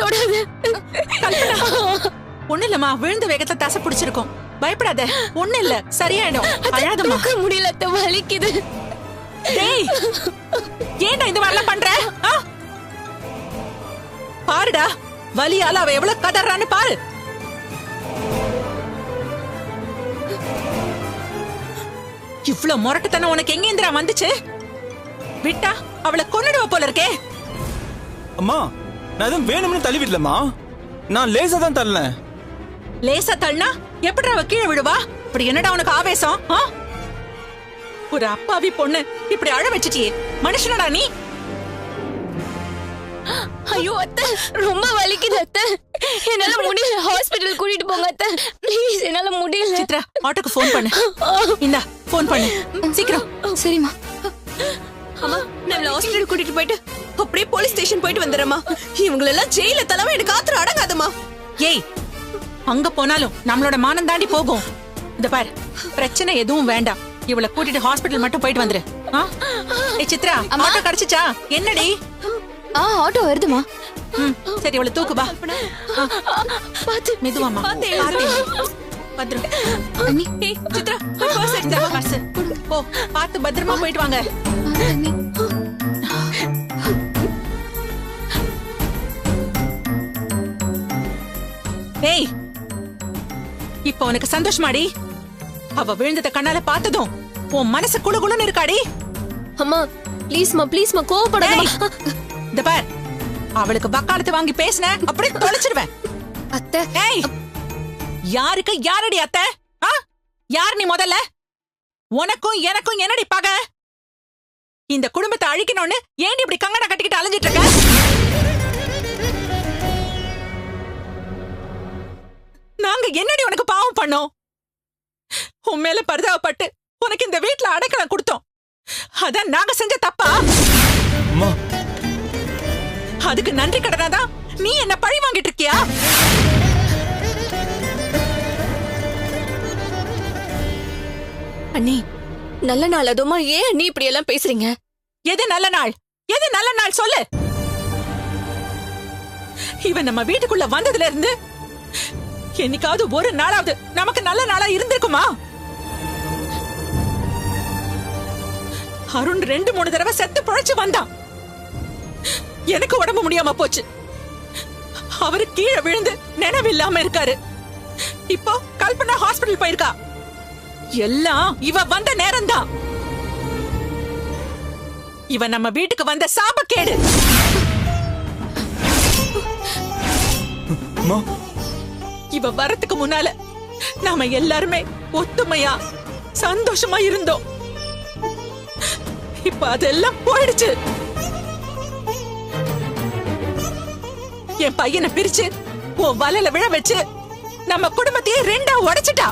தொடாத. ஒண்ணு இல்லம்மா, விழுந்த வேகத்துல தசை பிடிச்சிருக்கும். பயப்படாத, ஒண்ணு இல்ல, சரியாயிடும். அழாதம்மா. தூக்க முடியல அத்தை, வலிக்குது. டேய், ஏன்டா இந்த மாதிரிலாம் பண்ற? பாருடா, வலியால அவ எவ்வளவு கதறான்னு பாரு. இவ்வளவு முரட்டுத்தனம் உனக்கு எங்க இந்திரா வந்துச்சு? விட்டா அவளை கொன்னுடுவ போல இருக்கே. அம்மா, நான் எதுவும் வேணும்னு தள்ளி விடலம்மா, நான் லேசா தான் தள்ளேன். லேசா தள்ளினா எப்படி அவ கீழே விடுவா? இப்படி என்னடா உனக்கு ஆவேசம்? ஒரு அப்பாவி பொண்ணு இப்படி அழ வச்சிட்டியே, மனுஷனடா நீ? ஐயோ அத்தை, ரொம்ப வலிக்குது அத்தை, என்னால முடியல. ஹாஸ்பிடல் கூட்டிட்டு போங்க அத்தை, ப்ளீஸ், என்னால முடியல. சித்ரா, ஆட்டோக்கு ஃபோன் பண்ணு. இந்தா ஃபோன் பண்ணு சீக்கிரம். சரிம்மா. அம்மா, நான் ஹாஸ்பிடல் கூட்டிட்டு போயிட்டு அப்படியே போலீஸ் ஸ்டேஷன் போயிட்டு வந்துடுறேம்மா. இவங்க எல்லாம் ஜெயில தலைவா, எனக்கு ஆத்திரம் அடங்காதம்மா. ஏய், அங்க போனாலும் நம்மளோட மானம் தாண்டி போகும். இந்த பாரு, பிரச்சனை எதுவும் வேண்டாம், இவளை கூட்டிட்டு ஹாஸ்பிடல் மட்டும் போயிட்டு வந்துரு. ஏய் சித்ரா, ஆட்டோ கிடைச்சிச்சா? என்னடி? ஆட்டோ வருதுமா. சரி, இவளை தூக்குபா. பாத்து மெதுவாமா, பத்திரம். அண்ணி, ஏய் சித்ரா, பஸ் போ, பார்த்து பத்திரமா போயிட்டு வாங்க. அண்ணி. ஏய், இப்ப உனக்கு சந்தோஷமாடி? அவ விழுந்தத கண்ணால பார்த்ததும் உன் மனசு குளுகுளுன்னு இருக்காடி? அம்மா ப்ளீஸ்மா, ப்ளீஸ்மா, கோவப்படாதம்மா. இந்த பார், அவளுக்கு வக்காலத்து வாங்கி பேசின அப்படியே தொலைச்சிடுவேன். அத்தை, ஏய், யாருக்கு யாரடி அத்தை? யார் நீ முதல்ல? உனக்கும் எனக்கும் என்னடி பகை? இந்த குடும்பத்தை அழிக்கணும்னு ஏன் இப்படி கங்கண கட்டிக்கிட்டு அலைஞ்சிட்டு இருக்க? நாங்க என்னடி உனக்கு பாவம் பண்ணோம்? உன் மேல பரிதாபப்பட்டு உனக்கு இந்த வீட்டுல அடைக்கலம் கொடுத்தோம். அதான் நாங்க செஞ்ச தப்பா? அம்மா, அதுக்கு நன்றி கடனாதான் நீ என்ன பழி வாங்கிட்டு இருக்கியா? அண்ணி, நல்ல நாள் அதுமா, ஏன் அண்ணி இப்படி எல்லாம் பேசுறீங்க? எது நல்ல நாள்? எது நல்ல நாள் சொல்லு. இவன் நம்ம வீட்டுக்குள்ள வந்ததுல இருந்து என்னைக்காவது ஒரு நாளாவது நமக்கு நல்ல நாளா இருந்திருக்குமா? அருண் 2-3 தடவை செத்து பிழைச்சு வந்தான். எனக்கு உடம்பு முடியாம போச்சு. அவரு கீழே விழுந்து நினைவில்லாம இருக்காரு. இப்போ கல்பனா ஹாஸ்பிடல் போயிருக்கா. எல்லாம் இவ வந்த நேரம்தான். இவ நம்ம வீட்டுக்கு வந்த சாபக்கேடு. அம்மா, இவ வரத்துக்கு முன்னால நாம எல்லாருமே ஒத்துமையா சந்தோஷமா இருந்தோம். இப்ப அதெல்லாம் போயிடுச்சு. என் பையனை பிரிச்சு உன் வலையில விழ வச்சு நம்ம குடும்பத்தையே 2ஆ உடைச்சிட்டா.